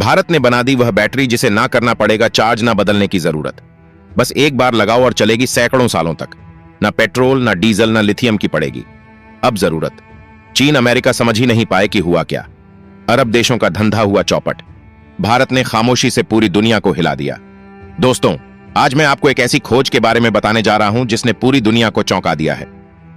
भारत ने बना दी वह बैटरी जिसे ना करना पड़ेगा चार्ज ना बदलने की जरूरत। बस एक बार लगाओ और चलेगी सैकड़ों सालों तक। ना पेट्रोल, ना डीजल, ना लिथियम की पड़ेगी अब जरूरत। चीन अमेरिका समझ ही नहीं पाए कि हुआ क्या। अरब देशों का धंधा हुआ चौपट। भारत ने खामोशी से पूरी दुनिया को हिला दिया। दोस्तों, आज मैं आपको एक ऐसी खोज के बारे में बताने जा रहा हूं जिसने पूरी दुनिया को चौंका दिया है।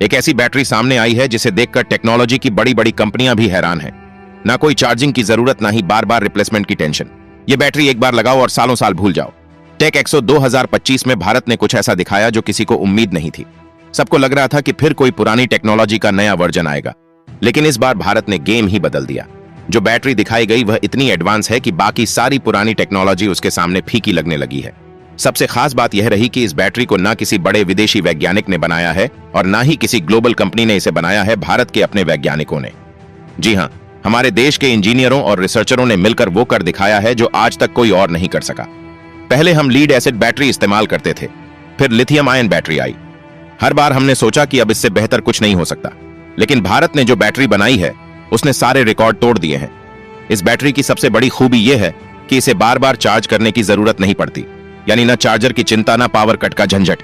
एक ऐसी बैटरी सामने आई है जिसे देखकर टेक्नोलॉजी की बड़ी बड़ी कंपनियां भी हैरान हैं। ना कोई चार्जिंग की जरूरत, ना ही बार बार रिप्लेसमेंट की टेंशन। यह बैटरी एक बार लगाओ और सालों साल भूल जाओ। टेक एक्सपो 2025 में भारत ने कुछ ऐसा दिखाया जो किसी को उम्मीद नहीं थी। सबको लग रहा था कि फिर कोई पुरानी टेक्नोलॉजी का नया वर्जन आएगा, लेकिन इस बार भारत ने गेम ही बदल दिया। जो बैटरी दिखाई गई वह इतनी एडवांस है कि बाकी सारी पुरानी टेक्नोलॉजी उसके सामने फीकी लगने लगी है। सबसे खास बात यह रही कि इस बैटरी को ना किसी बड़े विदेशी वैज्ञानिक ने बनाया है और ना ही किसी ग्लोबल कंपनी ने इसे बनाया है, भारत के अपने वैज्ञानिकों ने। जी हां, हमारे देश के इंजीनियरों और रिसर्चरों ने मिलकर वो कर दिखाया है जो आज तक कोई और नहीं कर सका। पहले हम लीड एसिड बैटरी इस्तेमाल करते थे, फिर लिथियम आयन बैटरी आई। हर बार हमने सोचा कि अब इससे बेहतर कुछ नहीं हो सकता, लेकिन भारत ने जो बैटरी बनाई है उसने सारे रिकॉर्ड तोड़ दिए हैं। इस बैटरी की सबसे बड़ी खूबी यह है कि इसे बार बार चार्ज करने की जरूरत नहीं पड़ती, यानी ना चार्जर की चिंता, ना पावर कट का झंझट।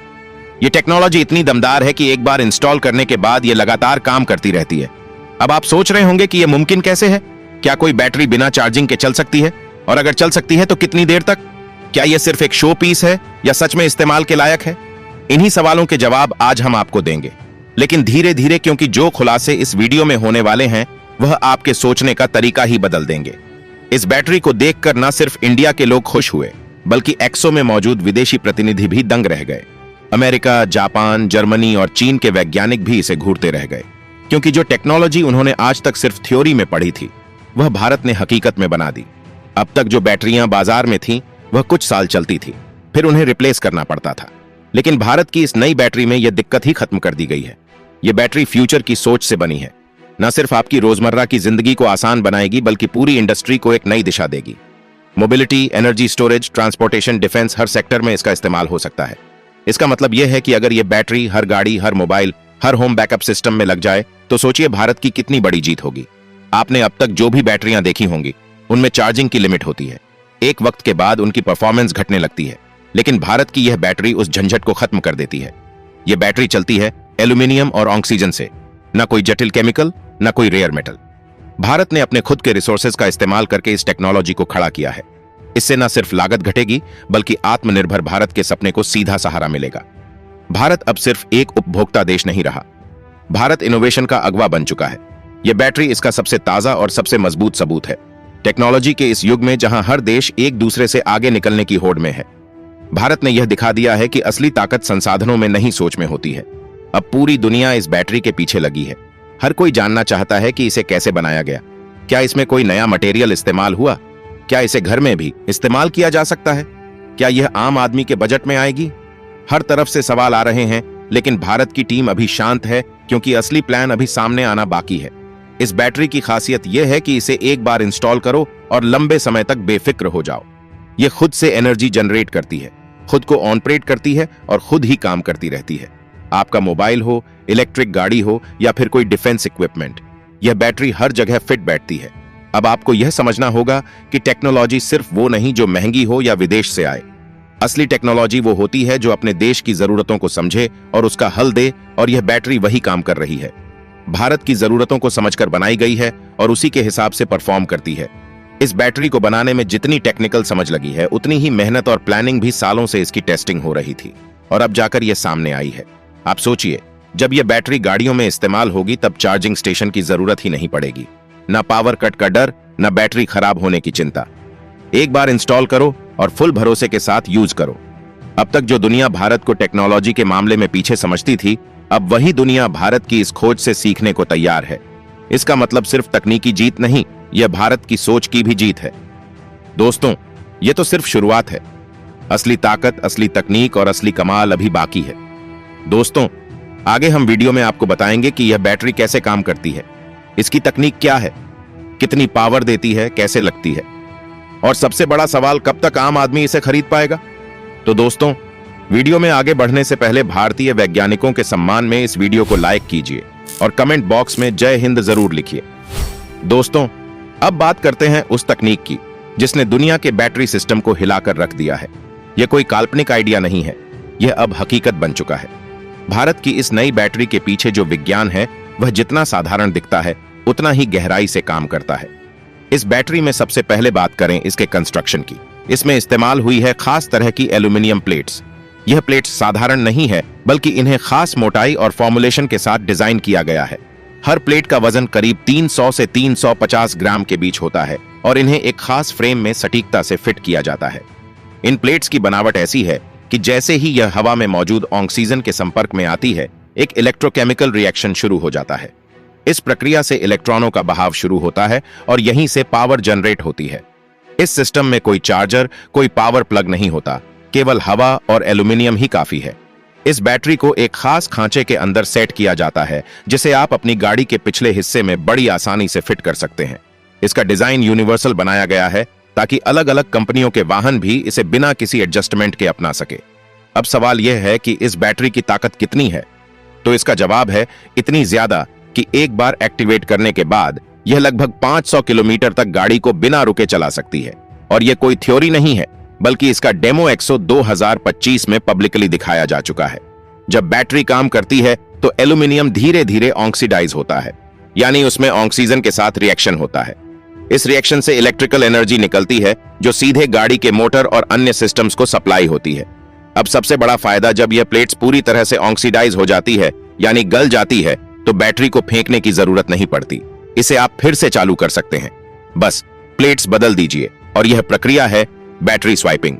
यह टेक्नोलॉजी इतनी दमदार है कि एक बार इंस्टॉल करने के बाद यह लगातार काम करती रहती है। अब आप सोच रहे होंगे कि यह मुमकिन कैसे है? क्या कोई बैटरी बिना चार्जिंग के चल सकती है? और अगर चल सकती है तो कितनी देर तक? क्या यह सिर्फ एक शो पीस है या सच में इस्तेमाल के लायक है? इन्हीं सवालों के जवाब आज हम आपको देंगे, लेकिन धीरे धीरे, क्योंकि जो खुलासे इस वीडियो में होने वाले हैं वह आपके सोचने का तरीका ही बदल देंगे। इस बैटरी को देखकर न सिर्फ इंडिया के लोग खुश हुए, बल्कि एक्सो में मौजूद विदेशी प्रतिनिधि भी दंग रह गए। अमेरिका, जापान, जर्मनी और चीन के वैज्ञानिक भी इसे घूरते रह गए, क्योंकि जो टेक्नोलॉजी उन्होंने आज तक सिर्फ थ्योरी में पढ़ी थी वह भारत ने हकीकत में बना दी। अब तक जो बैटरियां बाजार में थीं वह कुछ साल चलती थी, फिर उन्हें रिप्लेस करना पड़ता था। लेकिन भारत की इस नई बैटरी में यह दिक्कत ही खत्म कर दी गई है। यह बैटरी फ्यूचर की सोच से बनी है। न सिर्फ आपकी रोजमर्रा की जिंदगी को आसान बनाएगी, बल्कि पूरी इंडस्ट्री को एक नई दिशा देगी। Mobility, energy storage, transportation, defence, हर सेक्टर में इसका इस्तेमाल हो सकता है। इसका मतलब यह है कि अगर यह बैटरी हर गाड़ी, हर मोबाइल, हर होम बैकअप सिस्टम में लग जाए तो सोचिए भारत की कितनी बड़ी जीत होगी। आपने अब तक जो भी बैटरियां देखी होंगी उनमें चार्जिंग की लिमिट होती है। एक वक्त के बाद उनकी परफॉर्मेंस घटने लगती है, लेकिन भारत की यह बैटरी उस झंझट को खत्म कर देती है। यह बैटरी चलती है एल्यूमिनियम और ऑक्सीजन से, ना कोई जटिल केमिकल, ना कोई रेयर मेटल। भारत ने अपने खुद के रिसोर्सेज का इस्तेमाल करके इस टेक्नोलॉजी को खड़ा किया है। इससे न सिर्फ लागत घटेगी, बल्कि आत्मनिर्भर भारत के सपने को सीधा सहारा मिलेगा। भारत अब सिर्फ एक उपभोक्ता देश नहीं रहा, भारत इनोवेशन का अगवा बन चुका है। यह बैटरी इसका सबसे ताजा और सबसे मजबूत सबूत है। टेक्नोलॉजी के इस युग में जहां हर देश एक दूसरे से आगे निकलने की होड़ में है, भारत ने यह दिखा दिया है कि असली ताकत संसाधनों में नहीं, सोच में होती है। अब पूरी दुनिया इस बैटरी के पीछे लगी है। हर कोई जानना चाहता है कि इसे कैसे बनाया गया। क्या इसमें कोई नया मटेरियल इस्तेमाल हुआ? क्या इसे घर में भी इस्तेमाल किया जा सकता है? क्या यह आम आदमी के बजट में आएगी? हर तरफ से सवाल आ रहे हैं, लेकिन भारत की टीम अभी शांत है, क्योंकि असली प्लान अभी सामने आना बाकी है। इस बैटरी की खासियत यह है कि इसे एक बार इंस्टॉल करो और लंबे समय तक बेफिक्र हो जाओ। यह खुद से एनर्जी जनरेट करती है, खुद को ऑपरेट करती है और खुद ही काम करती रहती है। आपका मोबाइल हो, इलेक्ट्रिक गाड़ी हो या फिर कोई डिफेंस इक्विपमेंट, यह बैटरी हर जगह फिट बैठती है। अब आपको यह समझना होगा कि टेक्नोलॉजी सिर्फ वो नहीं जो महंगी हो या विदेश से आए। असली टेक्नोलॉजी वो होती है जो अपने देश की जरूरतों को समझे और उसका हल दे, और यह बैटरी वही काम कर रही है। भारत की जरूरतों को समझकर बनाई गई है और उसी के हिसाब से परफॉर्म करती है। इस बैटरी को बनाने में जितनी टेक्निकल समझ लगी है, उतनी ही मेहनत और प्लानिंग भी सालों से इसकी टेस्टिंग हो रही थी, और अब जाकर यह सामने आई है। आप सोचिए, जब यह बैटरी गाड़ियों में इस्तेमाल होगी तब चार्जिंग स्टेशन की जरूरत ही नहीं पड़ेगी। ना पावर कट का डर, ना बैटरी खराब होने की चिंता। एक बार इंस्टॉल करो और फुल भरोसे के साथ यूज करो। अब तक जो दुनिया भारत को टेक्नोलॉजी के मामले में पीछे समझती थी, अब वही दुनिया भारत की इस खोज से सीखने को तैयार है। इसका मतलब सिर्फ तकनीकी जीत नहीं, यह भारत की सोच की भी जीत है। दोस्तों, यह तो सिर्फ शुरुआत है। असली ताकत, असली तकनीक और असली कमाल अभी बाकी है। दोस्तों, आगे हम वीडियो में आपको बताएंगे कि यह बैटरी कैसे काम करती है, इसकी तकनीक क्या है, कितनी पावर देती है, कैसे लगती है, और सबसे बड़ा सवाल, कब तक आम आदमी इसे खरीद पाएगा। तो दोस्तों, वीडियो में आगे बढ़ने से पहले भारतीय वैज्ञानिकों के सम्मान में इस वीडियो को लाइक कीजिए और कमेंट बॉक्स में जय हिंद जरूर लिखिए। दोस्तों, अब बात करते हैं उस तकनीक की जिसने दुनिया के बैटरी सिस्टम को हिलाकर रख दिया है। यह कोई काल्पनिक आइडिया नहीं है, यह अब हकीकत बन चुका है। भारत की इस नई बैटरी के पीछे जो विज्ञान है वह जितना साधारण दिखता है उतना ही गहराई से काम करता है। इस बैटरी में सबसे पहले बात करें इसके कंस्ट्रक्शन की। इसमें इस्तेमाल हुई है खास तरह की एल्यूमिनियम प्लेट्स। यह प्लेट्स साधारण नहीं है, बल्कि इन्हें खास मोटाई और फॉर्मुलेशन के साथ डिजाइन किया गया है। हर प्लेट का वजन करीब 300 से 350 ग्राम के बीच होता है और इन्हें एक खास फ्रेम में सटीकता से फिट किया जाता है। इन प्लेट्स की बनावट ऐसी है कि जैसे ही यह हवा में मौजूद ऑक्सीजन के संपर्क में आती है, एक इलेक्ट्रोकेमिकल रिएक्शन शुरू हो जाता है। इस प्रक्रिया से इलेक्ट्रॉनों का बहाव शुरू होता है और यहीं से पावर जनरेट होती है। इस सिस्टम में कोई चार्जर, कोई पावर प्लग नहीं होता, केवल हवा और एल्यूमिनियम ही काफी है। इस बैटरी को एक खास खांचे के अंदर सेट किया जाता है, जिसे आप अपनी गाड़ी के पिछले हिस्से में बड़ी आसानी से फिट कर सकते हैं। इसका डिजाइन यूनिवर्सल बनाया गया है ताकि अलग अलग कंपनियों के वाहन भी इसे बिना किसी एडजस्टमेंट के अपना सके। अब सवाल यह है कि इस बैटरी की ताकत कितनी है, तो इसका जवाब है इतनी ज्यादा कि एक बार एक्टिवेट करने के बाद यह लगभग 500 किलोमीटर तक गाड़ी को बिना रुके चला सकती है। और यह कोई थ्योरी नहीं है, बल्कि इसका डेमो एक्सो 2025 में पब्लिकली दिखाया जा चुका है। जब बैटरी काम करती है तो एल्यूमिनियम धीरे धीरे ऑक्सीडाइज होता है, यानी उसमें ऑक्सीजन के साथ रिएक्शन होता है। इस रिएक्शन से इलेक्ट्रिकल एनर्जी निकलती है जो सीधे गाड़ी के मोटर और अन्य सिस्टम्स को सप्लाई होती है। अब सबसे बड़ा फायदा, जब यह प्लेट्स पूरी तरह से ऑक्सीडाइज हो जाती है, यानी गल जाती है, तो बैटरी को फेंकने की जरूरत नहीं पड़ती। इसे आप फिर से चालू कर सकते हैं। बस प्लेट्स बदल दीजिए और यह प्रक्रिया है बैटरी स्वाइपिंग।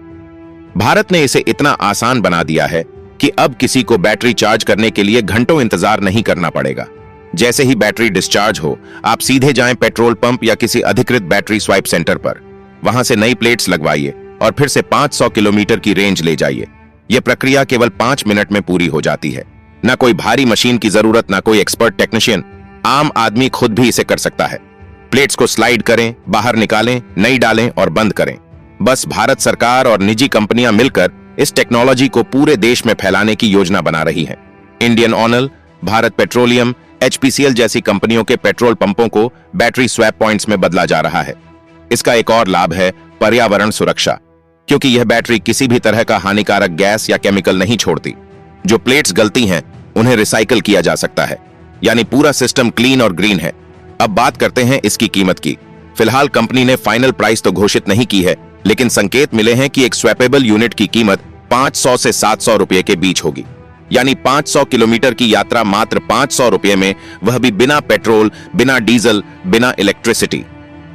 भारत ने इसे इतना आसान बना दिया है कि अब किसी को बैटरी चार्ज करने के लिए घंटों इंतजार नहीं करना पड़ेगा। जैसे ही बैटरी डिस्चार्ज हो, आप सीधे जाएं पेट्रोल पंप या किसी अधिकृत बैटरी स्वाइप सेंटर पर। वहां से नई प्लेट्स लगवाइए और फिर से 500 किलोमीटर की रेंज ले जाइए। यह प्रक्रिया केवल 5 मिनट में पूरी हो जाती है। ना कोई भारी मशीन की जरूरत, ना कोई एक्सपर्ट टेक्नीशियन, आम आदमी खुद भी इसे कर सकता है। प्लेट्स को स्लाइड करें, बाहर निकालें, नई डालें और बंद करें। बस भारत सरकार और निजी कंपनियां मिलकर इस टेक्नोलॉजी को पूरे देश में फैलाने की योजना बना रही हैं। Indian oil, Bharat petroleum, HPCL जैसी कंपनियों के पेट्रोल पंपों को बैटरी स्वैप पॉइंट्स में बदला जा रहा है। इसका एक और लाभ है पर्यावरण सुरक्षा, क्योंकि यह बैटरी किसी भी तरह का हानिकारक गैस या केमिकल नहीं छोड़ती। जो प्लेट्स गलती हैं उन्हें रिसाइकल किया जा सकता है, यानी पूरा सिस्टम क्लीन और ग्रीन है। अब बात करते हैं इसकी कीमत की। फिलहाल कंपनी ने फाइनल प्राइस तो घोषित नहीं की है, लेकिन संकेत मिले हैं कि एक स्वैपेबल यूनिट की कीमत 500 से 700 रुपए के बीच होगी। यानी 500 किलोमीटर की यात्रा मात्र 500 रुपए में, वह भी बिना पेट्रोल, बिना डीजल, बिना इलेक्ट्रिसिटी।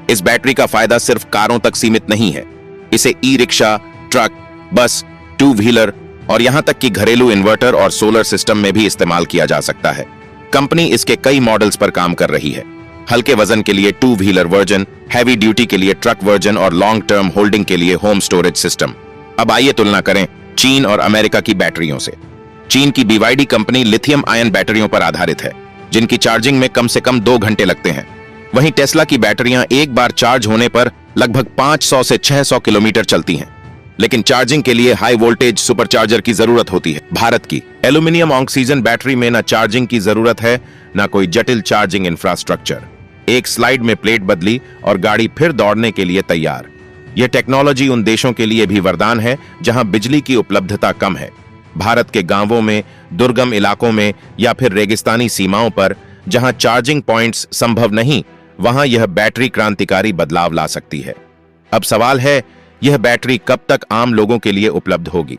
इस बैटरी का फायदा सिर्फ कारों तक सीमित नहीं है। इसे ई रिक्शा, ट्रक, बस, 2 व्हीलर और यहां तक कि घरेलू इन्वर्टर और सोलर सिस्टम में भी इस्तेमाल किया जा सकता है। कंपनी इसके कई मॉडल्स पर काम कर रही है। हल्के वजन के लिए 2 व्हीलर वर्जन, हैवी ड्यूटी के लिए ट्रक वर्जन और लॉन्ग टर्म होल्डिंग के लिए होम स्टोरेज सिस्टम। अब आइए तुलना करें चीन और अमेरिका की बैटरियों से। चीन की BYD कंपनी लिथियम आयन बैटरियों पर आधारित है, जिनकी चार्जिंग में कम से कम 2 घंटे लगते हैं। वहीं टेस्ला की बैटरियां एक बार चार्ज होने पर लगभग 500 से 600 किलोमीटर चलती हैं, लेकिन चार्जिंग के लिए हाई वोल्टेज सुपरचार्जर की जरूरत होती है। भारत की एल्यूमिनियम ऑक्सीजन बैटरी में न चार्जिंग की जरूरत है, न कोई जटिल चार्जिंग इंफ्रास्ट्रक्चर। एक स्लाइड में प्लेट बदली और गाड़ी फिर दौड़ने के लिए तैयार। यह टेक्नोलॉजी उन देशों के लिए भी वरदान है जहां बिजली की उपलब्धता कम है। भारत के गांवों में, दुर्गम इलाकों में या फिर रेगिस्तानी सीमाओं पर जहां चार्जिंग पॉइंट्स संभव नहीं, वहां यह बैटरी क्रांतिकारी बदलाव ला सकती है। अब सवाल है, यह बैटरी कब तक आम लोगों के लिए उपलब्ध होगी?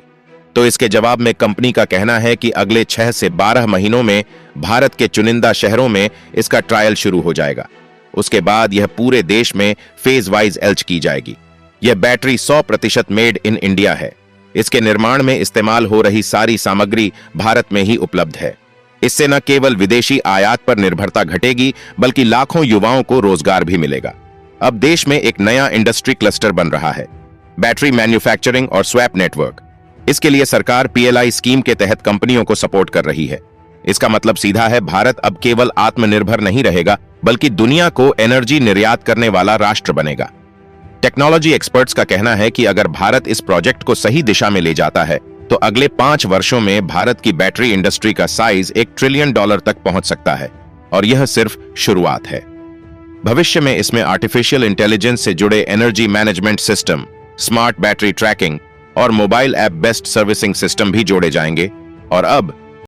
तो इसके जवाब में कंपनी का कहना है कि अगले 6 से 12 महीनों में भारत के चुनिंदा शहरों में इसका ट्रायल शुरू हो जाएगा। उसके बाद यह पूरे देश में फेज वाइज लॉन्च की जाएगी। यह बैटरी 100% मेड इन इंडिया है। इसके निर्माण में इस्तेमाल हो रही सारी सामग्री भारत में ही उपलब्ध है। इससे न केवल विदेशी आयात पर निर्भरता घटेगी, बल्कि लाखों युवाओं को रोजगार भी मिलेगा। अब देश में एक नया इंडस्ट्री क्लस्टर बन रहा है, बैटरी मैन्युफैक्चरिंग और स्वैप नेटवर्क। इसके लिए सरकार PLI स्कीम के तहत कंपनियों को सपोर्ट कर रही है। इसका मतलब सीधा है, भारत अब केवल आत्मनिर्भर नहीं रहेगा, बल्कि दुनिया को एनर्जी निर्यात करने वाला राष्ट्र बनेगा। टेक्नोलॉजी एक्सपर्ट्स का कहना है कि अगर भारत इस प्रोजेक्ट को सही दिशा में ले जाता है, तो अगले 5 वर्षों में भारत की बैटरी इंडस्ट्री का साइज $1 ट्रिलियन तक पहुंच सकता है। और यह सिर्फ शुरुआत है। भविष्य में इसमें आर्टिफिशियल इंटेलिजेंस से जुड़े energy management system, smart battery tracking और mobile app based servicing system भी जोड़े जाएंगे। और अब